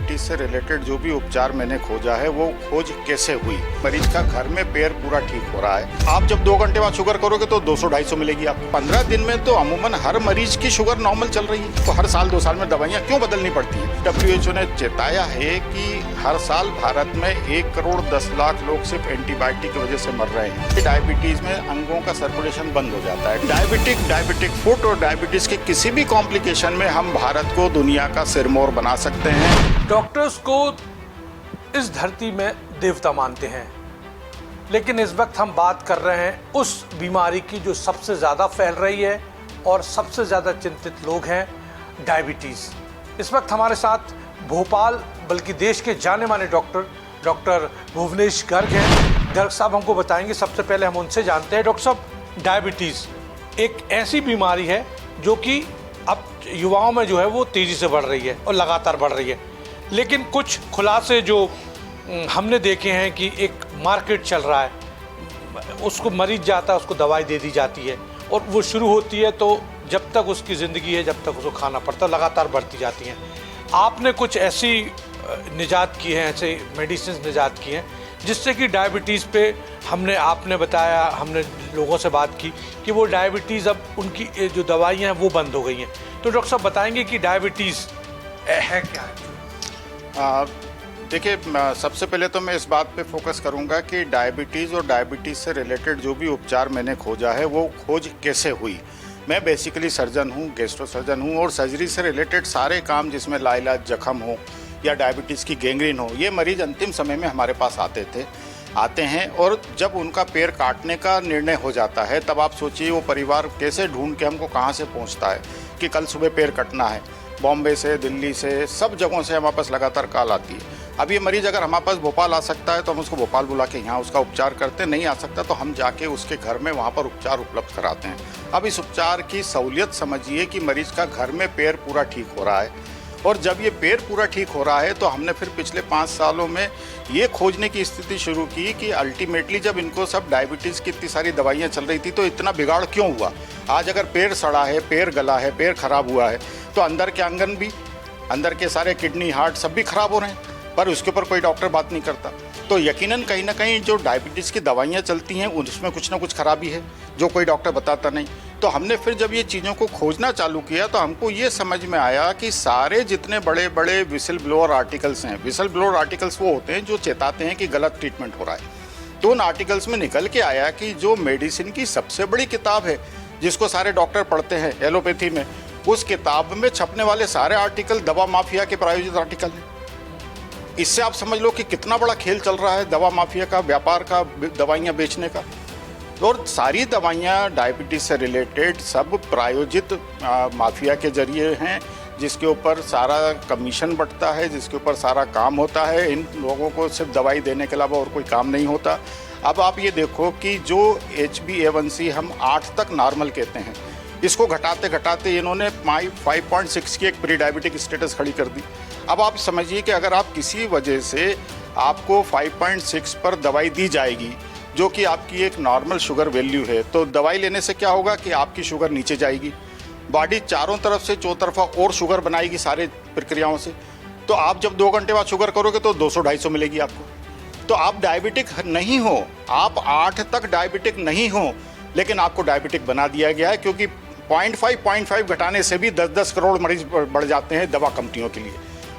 Diabetes से related जो भी उपचार मैंने खोजा है वो खोज कैसे हुई। मरीज का घर में पैर पूरा ठीक हो रहा है। आप जब 2 घंटे बाद शुगर करोगे तो 200-250 मिलेगी आपको। 15 दिन में तो अमूमन हर मरीज की शुगर नॉर्मल चल रही है। तो हर साल 2 साल में दवाइयाँ क्यों बदलनी पड़ती है? WHO ने चेताया है कि हर साल भारत में 1 करोड़ 10 लाख लोग सिर्फ एंटीबायोटिक की वजह से मर रहे हैं। डायबिटीज में अंगों का सर्कुलेशन बंद हो जाता है। डायबिटिक फुट और डायबिटीज के किसी भी कॉम्प्लिकेशन में हम भारत को दुनिया का सिरमौर बना सकते हैं। डॉक्टर्स को इस धरती में देवता मानते हैं, लेकिन इस वक्त हम बात कर रहे हैं उस बीमारी की जो सबसे ज़्यादा फैल रही है और सबसे ज़्यादा चिंतित लोग हैं, डायबिटीज़। इस वक्त हमारे साथ भोपाल बल्कि देश के जाने माने डॉक्टर भुवनेश गर्ग हैं। गर्ग साहब हमको बताएंगे, सबसे पहले हम उनसे जानते हैं। डॉक्टर साहब, डायबिटीज़ एक ऐसी बीमारी है जो कि अब युवाओं में जो है वो तेज़ी से बढ़ रही है और लगातार बढ़ रही है, लेकिन कुछ खुलासे जो हमने देखे हैं कि एक मार्केट चल रहा है, उसको मरीज जाता है, उसको दवाई दे दी जाती है और वो शुरू होती है तो जब तक उसकी ज़िंदगी है जब तक उसको खाना पड़ता है, लगातार बढ़ती जाती हैं। आपने कुछ ऐसी निजात की है, ऐसे मेडिसिन निजात की हैं जिससे कि डायबिटीज़ पे आपने बताया, हमने लोगों से बात की कि वो डायबिटीज़ अब उनकी जो दवाइयाँ हैं वो बंद हो गई हैं। तो डॉक्टर साहब बताएंगे कि डायबिटीज़ है क्या है? देखिए, सबसे पहले तो मैं इस बात पे फोकस करूंगा कि डायबिटीज़ और डायबिटीज़ से रिलेटेड जो भी उपचार मैंने खोजा है वो खोज कैसे हुई। मैं बेसिकली सर्जन हूँ, गैस्ट्रो सर्जन हूँ, और सर्जरी से रिलेटेड सारे काम जिसमें लाइलाज जख्म हो या डायबिटीज़ की गैंग्रीन हो, ये मरीज़ अंतिम समय में हमारे पास आते हैं। और जब उनका पैर काटने का निर्णय हो जाता है तब आप सोचिए वो परिवार कैसे ढूंढ के हमको कहाँ से पहुँचता है कि कल सुबह पैर कटना है। बॉम्बे से, दिल्ली से, सब जगहों से हमारे पास लगातार कॉल आती है। अब ये मरीज़ अगर हमारे पास भोपाल आ सकता है तो हम उसको भोपाल बुला के यहाँ उसका उपचार करते हैं, नहीं आ सकता तो हम जाके उसके घर में वहाँ पर उपचार उपलब्ध कराते हैं। अब इस उपचार की सहूलियत समझिए कि मरीज़ का घर में पैर पूरा ठीक हो रहा है, और जब ये पैर पूरा ठीक हो रहा है तो हमने फिर पिछले 5 सालों में ये खोजने की स्थिति शुरू की कि अल्टीमेटली जब इनको सब डायबिटीज़ की इतनी सारी दवाइयाँ चल रही थी तो इतना बिगाड़ क्यों हुआ। आज अगर पैर सड़ा है, पैर गला है, पैर खराब हुआ है तो अंदर के अंगन भी, अंदर के सारे किडनी, हार्ट सब भी खराब हो रहे हैं, पर उसके ऊपर कोई डॉक्टर बात नहीं करता। तो यकीनन कहीं ना कहीं जो डायबिटीज़ की दवाइयाँ चलती हैं उसमें कुछ ना कुछ खराबी है जो कोई डॉक्टर बताता नहीं। तो हमने फिर जब ये चीज़ों को खोजना चालू किया तो हमको ये समझ में आया कि सारे जितने बड़े बड़े विसल ब्लोअर आर्टिकल्स हैं, विसल ब्लोअर आर्टिकल्स वो होते हैं जो चेताते हैं कि गलत ट्रीटमेंट हो रहा है। तो उन आर्टिकल्स में निकल के आया कि जो मेडिसिन की सबसे बड़ी किताब है जिसको सारे डॉक्टर पढ़ते हैं एलोपैथी में, उस किताब में छपने वाले सारे आर्टिकल दवा माफिया के प्रायोजित आर्टिकल हैं। इससे आप समझ लो कि कितना बड़ा खेल चल रहा है दवा माफिया का, व्यापार का, दवाइयाँ बेचने का। और सारी दवाइयाँ डायबिटीज़ से रिलेटेड सब प्रायोजित माफिया के जरिए हैं, जिसके ऊपर सारा कमीशन बंटता है, जिसके ऊपर सारा काम होता है। इन लोगों को सिर्फ दवाई देने के अलावा और कोई काम नहीं होता। अब आप ये देखो कि जो HbA1c हम 8 तक नॉर्मल कहते हैं, इसको घटाते घटाते इन्होंने 5.6 की एक प्री डायबिटिक स्टेटस खड़ी कर दी। अब आप समझिए कि अगर आप किसी वजह से आपको 5.6 पर दवाई दी जाएगी जो कि आपकी एक नॉर्मल शुगर वैल्यू है, तो दवाई लेने से क्या होगा कि आपकी शुगर नीचे जाएगी, बॉडी चारों तरफ से चौतरफा और शुगर बनाएगी सारे प्रक्रियाओं से। तो आप जब 2 घंटे बाद शुगर करोगे तो 200-250 मिलेगी आपको। तो आप डायबिटिक नहीं हो, आप 8 तक डायबिटिक नहीं हो, लेकिन आपको डायबिटिक बना दिया गया है क्योंकि 0.5 घटाने से भी 10-10 करोड़ मरीज बढ़ जाते हैं दवा कंपनियों के लिए।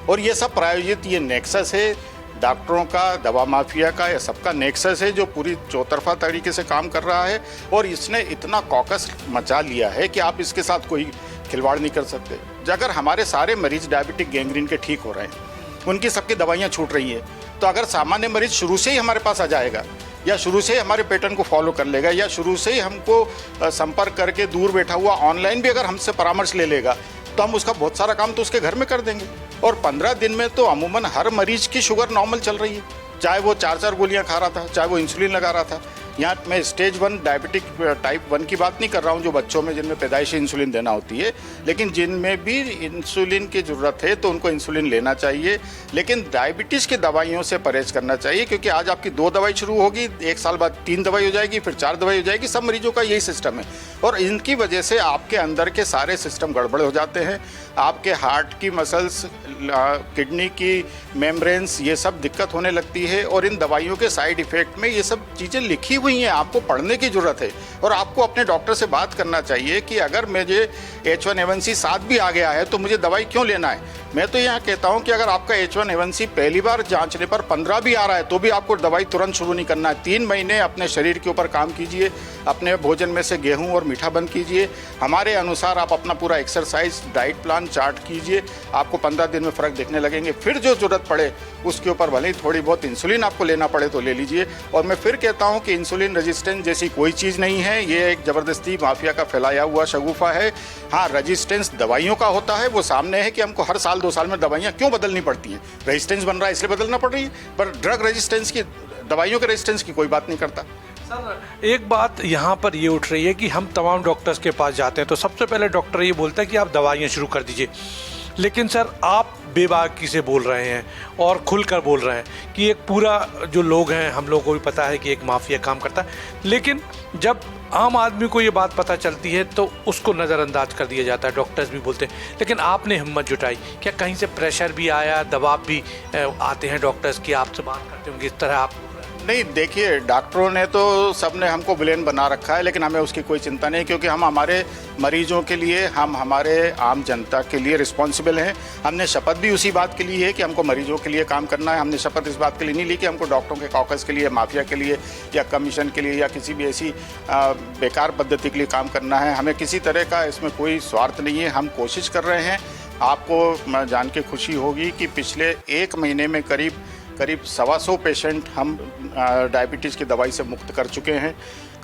और ये सब प्रायोजित ये नेक्सस है डॉक्टरों का, दवा माफिया का, या सबका नेक्सस है जो पूरी चौतरफा तरीके से काम कर रहा है। और इसने इतना कॉकस मचा लिया है कि आप इसके साथ कोई खिलवाड़ नहीं कर सकते। अगर हमारे सारे मरीज डायबिटिक गैंग्रीन के ठीक हो रहे हैं, उनकी सबकी दवाइयाँ छूट रही है, तो अगर सामान्य मरीज शुरू से ही हमारे पास आ जाएगा या शुरू से ही हमारे पैटर्न को फॉलो कर लेगा या शुरू से ही हमको संपर्क करके दूर बैठा हुआ ऑनलाइन भी अगर हमसे परामर्श ले लेगा, तो हम उसका बहुत सारा काम तो उसके घर में कर देंगे। और 15 दिन में तो अमूमन हर मरीज की शुगर नॉर्मल चल रही है, चाहे वो 4-4 गोलियां खा रहा था, चाहे वो इंसुलिन लगा रहा था। यहाँ मैं स्टेज 1 डायबिटिक टाइप 1 की बात नहीं कर रहा हूँ, जो बच्चों में जिनमें पैदाइशी इंसुलिन देना होती है, लेकिन जिनमें भी इंसुलिन की ज़रूरत है तो उनको इंसुलिन लेना चाहिए। लेकिन डायबिटीज़ की दवाइयों से परहेज करना चाहिए, क्योंकि आज आपकी 2 दवाई शुरू होगी, 1 साल बाद 3 दवाई हो जाएगी, फिर 4 दवाई हो जाएगी। सब मरीजों का यही सिस्टम है और इनकी वजह से आपके अंदर के सारे सिस्टम गड़बड़ हो जाते हैं। आपके हार्ट की मसल्स, किडनी की मेम्ब्रेन्स, ये सब दिक्कत होने लगती है और इन दवाइयों के साइड इफ़ेक्ट में ये सब चीज़ें लिखी हुई हैं, आपको पढ़ने की ज़रूरत है और आपको अपने डॉक्टर से बात करना चाहिए कि अगर मुझे H1A1C 7 भी आ गया है तो मुझे दवाई क्यों लेना है। मैं तो यहाँ कहता हूँ कि अगर आपका H1A1C पहली बार जांचने पर 15 भी आ रहा है तो भी आपको दवाई तुरंत शुरू नहीं करना है। 3 महीने अपने शरीर के ऊपर काम कीजिए, अपने भोजन में से गेहूं और मीठा बंद कीजिए, हमारे अनुसार आप अपना पूरा एक्सरसाइज डाइट प्लान चार्ट कीजिए, आपको 15 दिन में फ़र्क दिखने लगेंगे। फिर जो ज़रूरत पड़े उसके ऊपर भले ही थोड़ी बहुत इंसुलिन आपको लेना पड़े तो ले लीजिए। और मैं फिर कहता हूँ कि इंसुलिन रेजिस्टेंस जैसी कोई चीज़ नहीं है, ये एक ज़बरदस्ती माफिया का फैलाया हुआ शगुफा है। हाँ, रेजिस्टेंस दवाइयों का होता है, वो सामने है कि हमको हर साल 2 साल में दवाइयाँ क्यों बदलनी पड़ती हैं। रेजिस्टेंस बन रहा है इसलिए बदलना पड़ रही है, पर ड्रग रेजिस्टेंस की, दवाइयों के रेजिस्टेंस की कोई बात नहीं करता। सर, एक बात यहाँ पर ये उठ रही है कि हम तमाम डॉक्टर्स के पास जाते हैं तो सबसे पहले डॉक्टर ये बोलता है कि आप दवाइयाँ शुरू कर दीजिए, लेकिन सर आप बेबाकी से बोल रहे हैं और खुलकर बोल रहे हैं कि एक पूरा जो लोग हैं, हम लोगों को भी पता है कि एक माफिया काम करता है, लेकिन जब आम आदमी को ये बात पता चलती है तो उसको नज़रअंदाज कर दिया जाता है, डॉक्टर्स भी बोलते हैं। लेकिन आपने हिम्मत जुटाई, क्या कहीं से प्रेशर भी आया, दबाव भी आते हैं डॉक्टर्स की, आपसे बात करते होंगे इस तरह आप? नहीं, देखिए, डॉक्टरों ने तो सबने हमको विलेन बना रखा है, लेकिन हमें उसकी कोई चिंता नहीं, क्योंकि हम हमारे मरीजों के लिए, हम हमारे आम जनता के लिए रिस्पॉन्सिबल हैं। हमने शपथ भी उसी बात के लिए है कि हमको मरीजों के लिए काम करना है। हमने शपथ इस बात के लिए नहीं ली कि हमको डॉक्टरों के कॉकस के लिए, माफिया के लिए या कमीशन के लिए या किसी भी ऐसी बेकार पद्धति के लिए काम करना है। हमें किसी तरह का इसमें कोई स्वार्थ नहीं है। हम कोशिश कर रहे हैं। आपको जान के खुशी होगी कि पिछले 1 महीने में करीब 125 पेशेंट हम डायबिटीज़ की दवाई से मुक्त कर चुके हैं।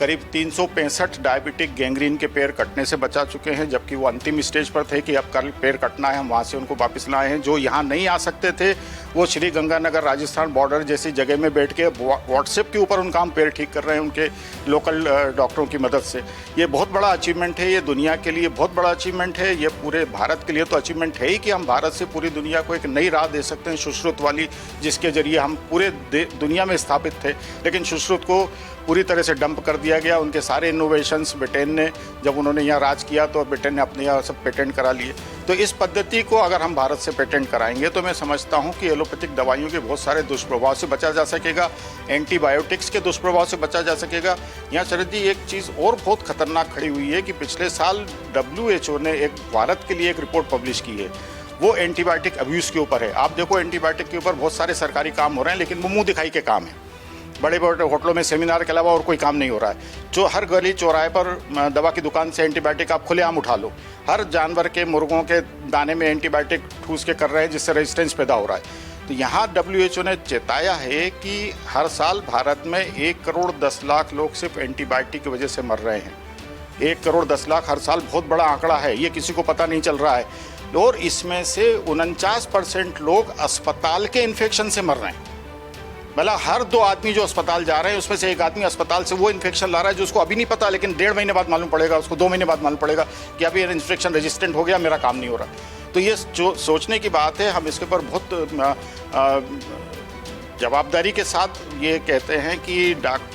करीब 365 डायबिटिक गैंग्रीन के पैर कटने से बचा चुके हैं, जबकि वो अंतिम स्टेज पर थे कि अब कल पैर कटना है, हम वहाँ से उनको वापस लाए हैं। जो यहाँ नहीं आ सकते थे वो श्री गंगानगर राजस्थान बॉर्डर जैसी जगह में बैठ के व्हाट्सएप के ऊपर उनका हम पैर ठीक कर रहे हैं उनके लोकल डॉक्टरों की मदद से। ये बहुत बड़ा अचीवमेंट है, ये दुनिया के लिए बहुत बड़ा अचीवमेंट है, ये पूरे भारत के लिए तो अचीवमेंट है ही कि हम भारत से पूरी दुनिया को एक नई राह दे सकते हैं सुश्रुत वाली, जिसके जरिए हम पूरे दुनिया में स्थापित थे। लेकिन सुश्रुत को पूरी तरह से डंप कर दिया गया। उनके सारे इनोवेशंस ब्रिटेन ने, जब उन्होंने यहाँ राज किया तो ब्रिटेन ने अपने यहाँ सब पेटेंट करा लिए। तो इस पद्धति को अगर हम भारत से पेटेंट कराएंगे तो मैं समझता हूँ कि एलोपैथिक दवाइयों के बहुत सारे दुष्प्रभाव से बचा जा सकेगा, एंटीबायोटिक्स के दुष्प्रभाव से बचा जा सकेगा। यहाँ शरद जी, एक चीज़ और बहुत खतरनाक खड़ी हुई है कि पिछले साल WHO ने एक भारत के लिए एक रिपोर्ट पब्लिश की है, वो एंटीबायोटिक अब्यूज़ के ऊपर है। आप देखो, एंटीबायोटिक के ऊपर बहुत सारे सरकारी काम हो रहे हैं, लेकिन वो मुँह दिखाई के काम है। बड़े बड़े होटलों में सेमिनार के अलावा और कोई काम नहीं हो रहा है। जो हर गली चौराहे पर दवा की दुकान से एंटीबायोटिक आप खुलेआम उठा लो, हर जानवर के, मुर्गों के दाने में एंटीबायोटिक ठूस के कर रहे हैं, जिससे रेजिस्टेंस पैदा हो रहा है। तो यहाँ WHO ने चेताया है कि हर साल भारत में 1 करोड़ 10 लाख लोग सिर्फ एंटीबायोटिक की वजह से मर रहे हैं। 1 करोड़ 10 लाख हर साल बहुत बड़ा आंकड़ा है, ये किसी को पता नहीं चल रहा है। और इसमें से 49% लोग अस्पताल के इन्फेक्शन से मर रहे हैं। मतलब हर 2 आदमी जो अस्पताल जा रहे हैं उसमें से 1 आदमी अस्पताल से वो इन्फेक्शन ला रहा है जो उसको अभी नहीं पता, लेकिन 1.5 महीने बाद मालूम पड़ेगा, उसको 2 महीने बाद मालूम पड़ेगा कि अभी ये इन्फेक्शन रेजिस्टेंट हो गया, मेरा काम नहीं हो रहा। तो ये जो सोचने की बात है, हम इसके ऊपर बहुत जवाबदारी के साथ ये कहते हैं कि डॉक्टर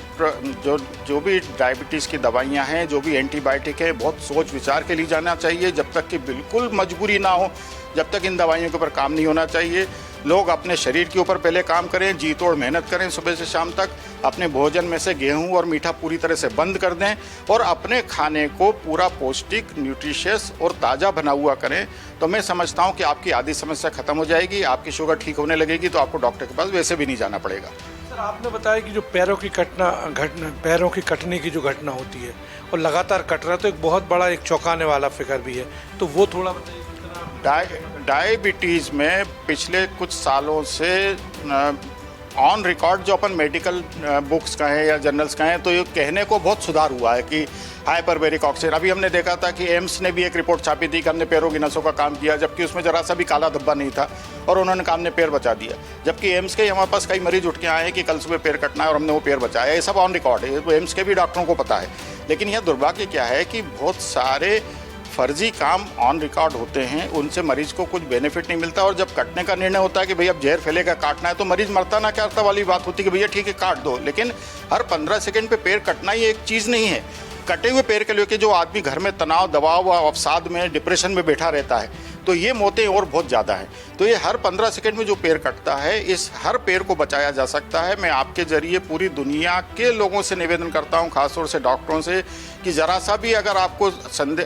जो भी डायबिटीज़ की दवाइयाँ हैं, जो भी एंटीबायोटिक है, बहुत सोच विचार के लिए जाना चाहिए। जब तक कि बिल्कुल मजबूरी ना हो, जब तक इन दवाइयों के ऊपर काम नहीं होना चाहिए। लोग अपने शरीर के ऊपर पहले काम करें, जी तोड़ मेहनत करें सुबह से शाम तक, अपने भोजन में से गेहूं और मीठा पूरी तरह से बंद कर दें और अपने खाने को पूरा पौष्टिक, न्यूट्रिशियस और ताज़ा बना हुआ करें। तो मैं समझता हूं कि आपकी आधी समस्या खत्म हो जाएगी, आपकी शुगर ठीक होने लगेगी, तो आपको डॉक्टर के पास वैसे भी नहीं जाना पड़ेगा। सर, आपने बताया कि जो पैरों की कटने की जो घटना होती है और लगातार कट रहा है, तो एक बहुत बड़ा, एक चौंकाने वाला फिगर भी है, तो वो थोड़ा बताइए। डायबिटीज़ में पिछले कुछ सालों से ऑन रिकॉर्ड जो अपन मेडिकल बुक्स का है या जर्नल्स का है, तो ये कहने को बहुत सुधार हुआ है कि हाइपरबेरिक ऑक्सीजन। अभी हमने देखा था कि एम्स ने भी एक रिपोर्ट छापी थी कि हमने पैरों की नसों का काम किया, जबकि उसमें जरा सा भी काला धब्बा नहीं था और उन्होंने काम ने पैर बचा दिया। जबकि एम्स के हमारे पास कई मरीज उठ के आए हैं कि कल सुबह पैर कटना है और हमने वो पैर बचाया। ये सब ऑन रिकॉर्ड है, वो एम्स के भी डॉक्टरों को पता है। लेकिन यह दुर्भाग्य क्या है कि बहुत सारे फर्जी काम ऑन रिकॉर्ड होते हैं, उनसे मरीज को कुछ बेनिफिट नहीं मिलता। और जब कटने का निर्णय होता है कि भाई अब जहर फैलेगा, काटना है, तो मरीज मरता ना करता वाली बात होती है कि भैया ठीक है काट दो। लेकिन हर 15 सेकंड पे पैर कटना ये एक चीज़ नहीं है। कटे हुए पैर के लिए जो आदमी घर में तनाव, दबाव व अवसाद में, डिप्रेशन में बैठा रहता है, तो ये मौतें और बहुत ज़्यादा हैं। तो ये हर 15 सेकंड में जो पैर कटता है, इस हर पैर को बचाया जा सकता है। मैं आपके ज़रिए पूरी दुनिया के लोगों से निवेदन करता हूँ, खासतौर से डॉक्टरों से, कि ज़रा सा भी अगर आपको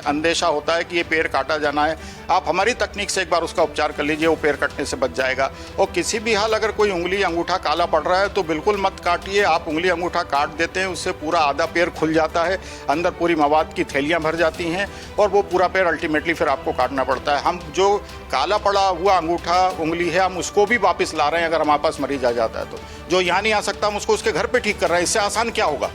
अंदेशा होता है कि ये पैर काटा जाना है, आप हमारी तकनीक से एक बार उसका उपचार कर लीजिए, वो पैर कटने से बच जाएगा। और किसी भी हाल अगर कोई उंगली अंगूठा काला पड़ रहा है तो बिल्कुल मत काटिए। आप उंगली अंगूठा काट देते हैं, उससे पूरा आधा पैर खुल जाता है, अंदर पूरी मवाद की थैलियाँ भर जाती हैं और वो पूरा पैर अल्टीमेटली फिर आपको काटना पड़ता है। हम जो काला पड़ा हुआ अंगूठा उंगली है, हम उसको भी वापस ला रहे हैं अगर हमारे पास मरीज आ जाता है तो। जो यहाँ नहीं आ सकता हम उसको उसके घर पे ठीक कर रहे हैं। इससे आसान क्या होगा?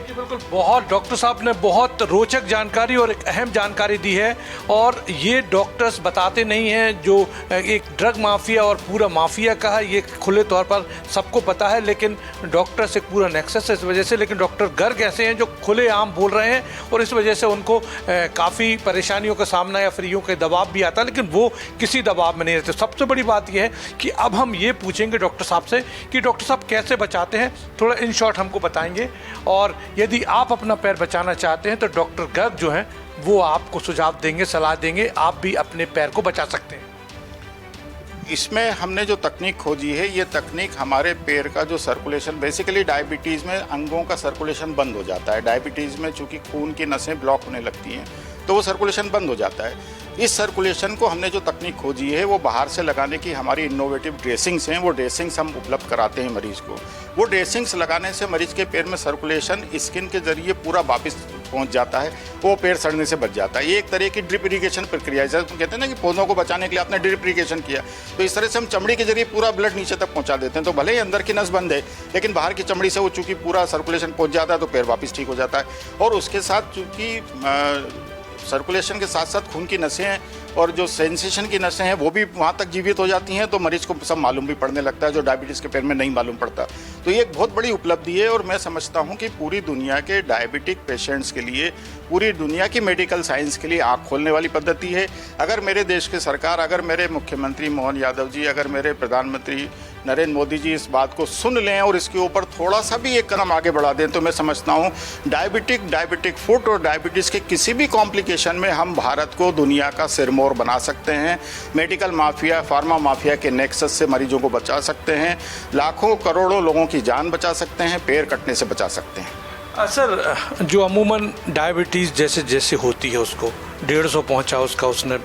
बिल्कुल, बहुत डॉक्टर साहब ने बहुत रोचक जानकारी और एक अहम जानकारी दी है। और ये डॉक्टर्स बताते नहीं हैं, जो एक ड्रग माफिया और पूरा माफिया का है, ये खुले तौर पर सबको पता है। लेकिन डॉक्टर्स एक पूरा नेक्सस है इस वजह से। लेकिन डॉक्टर गर्ग ऐसे हैं जो खुले आम बोल रहे हैं और इस वजह से उनको काफ़ी परेशानियों का सामना या फ्रीयों के दबाव भी आता है, लेकिन वो किसी दबाव में नहीं रहते। सबसे बड़ी बात यह है कि अब हम ये पूछेंगे डॉक्टर साहब से कि डॉक्टर साहब कैसे बचाते हैं, थोड़ा इन शॉर्ट हमको बताएंगे। और यदि आप अपना पैर बचाना चाहते हैं तो डॉक्टर गर्ग जो हैं वो आपको सुझाव देंगे, सलाह देंगे, आप भी अपने पैर को बचा सकते हैं। इसमें हमने जो तकनीक खोजी है, ये तकनीक हमारे पैर का जो सर्कुलेशन, बेसिकली डायबिटीज़ में अंगों का सर्कुलेशन बंद हो जाता है। डायबिटीज़ में चूँकि खून की नसें ब्लॉक होने लगती हैं तो वो सर्कुलेशन बंद हो जाता है। इस सर्कुलेशन को हमने जो तकनीक खोजी है वो बाहर से लगाने की हमारी इनोवेटिव ड्रेसिंग्स हैं। वो ड्रेसिंग्स हम उपलब्ध कराते हैं मरीज़ को। वो ड्रेसिंग्स लगाने से मरीज़ के पैर में सर्कुलेशन स्किन के जरिए पूरा वापस पहुंच जाता है, वो पैर सड़ने से बच जाता है। ये एक तरह की ड्रिप इरीगेशन प्रक्रिया है। जैसे कहते हैं ना कि पौधों को बचाने के लिए आपने ड्रिप इरीगेशन किया, तो इस तरह से हम चमड़ी के जरिए पूरा ब्लड नीचे तक पहुंचा देते हैं। तो भले ही अंदर की नस बंद है, लेकिन बाहर की चमड़ी से वो चूँकि पूरा सर्कुलेशन पहुँच जाता है तो पैर वापस ठीक हो जाता है। और उसके साथ चूँकि सर्कुलेशन के साथ साथ खून की नसें हैं और जो सेंसेशन की नसें हैं वो भी वहाँ तक जीवित हो जाती हैं, तो मरीज़ को सब मालूम भी पड़ने लगता है, जो डायबिटीज़ के पैर में नहीं मालूम पड़ता। तो ये एक बहुत बड़ी उपलब्धि है और मैं समझता हूँ कि पूरी दुनिया के डायबिटिक पेशेंट्स के लिए, पूरी दुनिया की मेडिकल साइंस के लिए आँख खोलने वाली पद्धति है। अगर मेरे देश की सरकार, अगर मेरे मुख्यमंत्री मोहन यादव जी, अगर मेरे प्रधानमंत्री नरेंद्र मोदी जी इस बात को सुन लें और इसके ऊपर थोड़ा सा भी एक कदम आगे बढ़ा दें, तो मैं समझता हूँ डायबिटिक फुट और डायबिटीज़ के किसी भी कॉम्प्लिकेशन में हम भारत को दुनिया का सिरमौर बना सकते हैं। मेडिकल माफिया, फार्मा माफिया के नेक्सस से मरीजों को बचा सकते हैं, लाखों करोड़ों लोगों की जान बचा सकते हैं, पैर कटने से बचा सकते हैं। सर, जो अमूमन डायबिटीज़ जैसे जैसे होती है, उसको 150 पहुंचा, उसने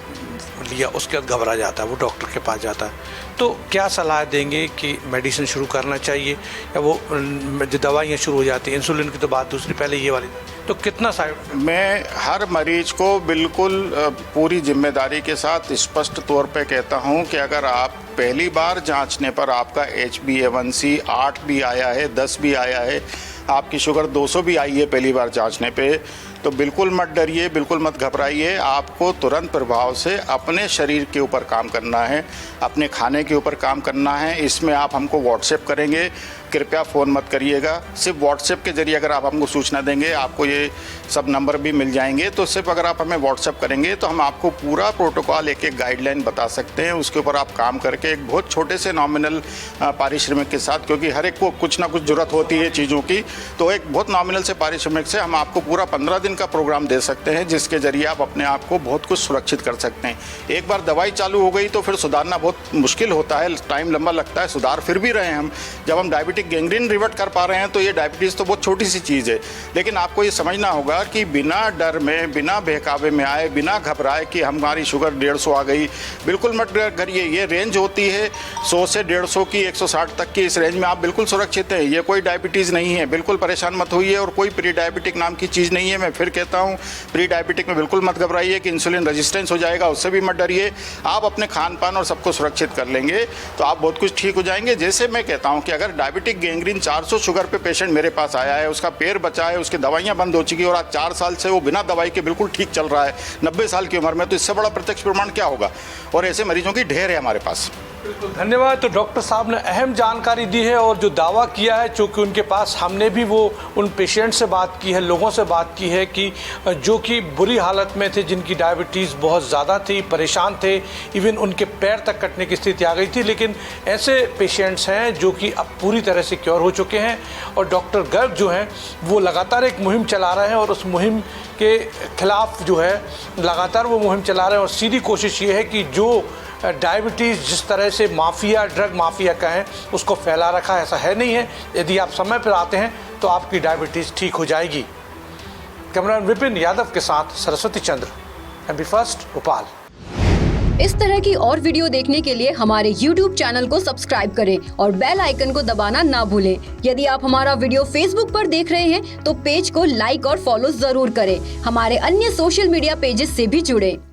लिया, उसके बाद घबरा जाता है, वो डॉक्टर के पास जाता है, तो क्या सलाह देंगे कि मेडिसिन शुरू करना चाहिए या वो जो दवाइयाँ शुरू हो जाती हैं, इंसुलिन की तो बात दूसरी, पहले ये वाली, तो कितना साइड? मैं हर मरीज को बिल्कुल पूरी जिम्मेदारी के साथ स्पष्ट तौर पे कहता हूँ कि अगर आप पहली बार जांचने पर आपका HbA1c 8 भी आया है, 10 भी आया है, आपकी शुगर 200 भी आई है पहली बार जांचने पे, तो बिल्कुल मत डरिए, बिल्कुल मत घबराइए। आपको तुरंत प्रभाव से अपने शरीर के ऊपर काम करना है, अपने खाने के ऊपर काम करना है। इसमें आप हमको व्हाट्सएप करेंगे, कृपया फ़ोन मत करिएगा। सिर्फ व्हाट्सएप के ज़रिए अगर आप हमको सूचना देंगे, आपको ये सब नंबर भी मिल जाएंगे, तो सिर्फ अगर आप हमें व्हाट्सएप करेंगे तो हम आपको पूरा प्रोटोकॉल, एक एक गाइडलाइन बता सकते हैं। उसके ऊपर आप काम करके एक बहुत छोटे से नॉमिनल पारिश्रमिक के साथ, क्योंकि हर एक को कुछ ना कुछ ज़रूरत होती है चीज़ों की, तो एक बहुत नॉमिनल से पारिश्रमिक से हम आपको पूरा 15 दिन का प्रोग्राम दे सकते हैं, जिसके ज़रिए आप अपने आप को बहुत कुछ सुरक्षित कर सकते हैं। एक बार दवाई चालू हो गई तो फिर सुधारना बहुत मुश्किल होता है, टाइम लंबा लगता है। सुधार फिर भी रहे हैं हम, जब हम डायबिटिक गैंग्रीन रिवर्ट कर पा रहे हैं तो ये डायबिटीज़ तो बहुत छोटी सी चीज़ है। लेकिन आपको ये समझना होगा कि बिना डर में, बिना बहकावे में आए, बिना घबराए कि हमारी शुगर 150 आ गई, बिल्कुल मत करिए। ये रेंज होती है 100 से 150 की, 160 तक की, इस रेंज में आप बिल्कुल सुरक्षित हैं। ये कोई डायबिटीज़ नहीं है, बिल्कुल परेशान मत होइए, और कोई प्री डायबिटिक नाम की चीज़ नहीं है। मैं फिर कहता हूँ प्री डायबिटिक में बिल्कुल मत घबराइए कि इंसुलिन रेजिस्टेंस हो जाएगा, उससे भी मत डरिए। आप अपने खान पान और सबको सुरक्षित कर लेंगे तो आप बहुत कुछ ठीक हो जाएंगे। जैसे मैं कहता हूँ कि अगर डायबिटिक गैंग्रीन 400 शुगर पे पेशेंट मेरे पास आया है, उसका पैर बचा है, उसकी दवाइयाँ बंद हो चुकी है और आज 4 साल से वो बिना दवाई के बिल्कुल ठीक चल रहा है 90 साल की उम्र में, तो इससे बड़ा प्रत्यक्ष प्रमाण क्या होगा। और ऐसे मरीजों की ढेर है हमारे पास। बिल्कुल धन्यवाद। तो डॉक्टर साहब ने अहम जानकारी दी है और जो दावा किया है, चूँकि उनके पास हमने भी वो उन पेशेंट से बात की है, लोगों से बात की है कि जो कि बुरी हालत में थे, जिनकी डायबिटीज़ बहुत ज़्यादा थी, परेशान थे, इवन उनके पैर तक कटने की स्थिति आ गई थी। लेकिन ऐसे पेशेंट्स हैं जो कि अब पूरी तरह से क्योर हो चुके हैं और डॉक्टर गर्ग जो हैं वो लगातार एक मुहिम चला रहे हैं और उस मुहिम के खिलाफ जो है लगातार वो मुहिम चला रहे हैं। और सीधी कोशिश ये है कि जो डायबिटीज़ जिस तरह से माफिया, ड्रग माफिया का है, उसको फैला रखा है, ऐसा है नहीं है। यदि आप समय पर आते हैं तो आपकी डायबिटीज़ ठीक हो जाएगी। कैमरामैन विपिन यादव के साथ सरस्वती चंद्र, MB फर्स्ट, भोपाल। इस तरह की और वीडियो देखने के लिए हमारे YouTube चैनल को सब्सक्राइब करें और बेल आइकन को दबाना ना भूलें। यदि आप हमारा वीडियो Facebook पर देख रहे हैं तो पेज को लाइक और फॉलो जरूर करें। हमारे अन्य सोशल मीडिया पेजेस से भी जुड़ें।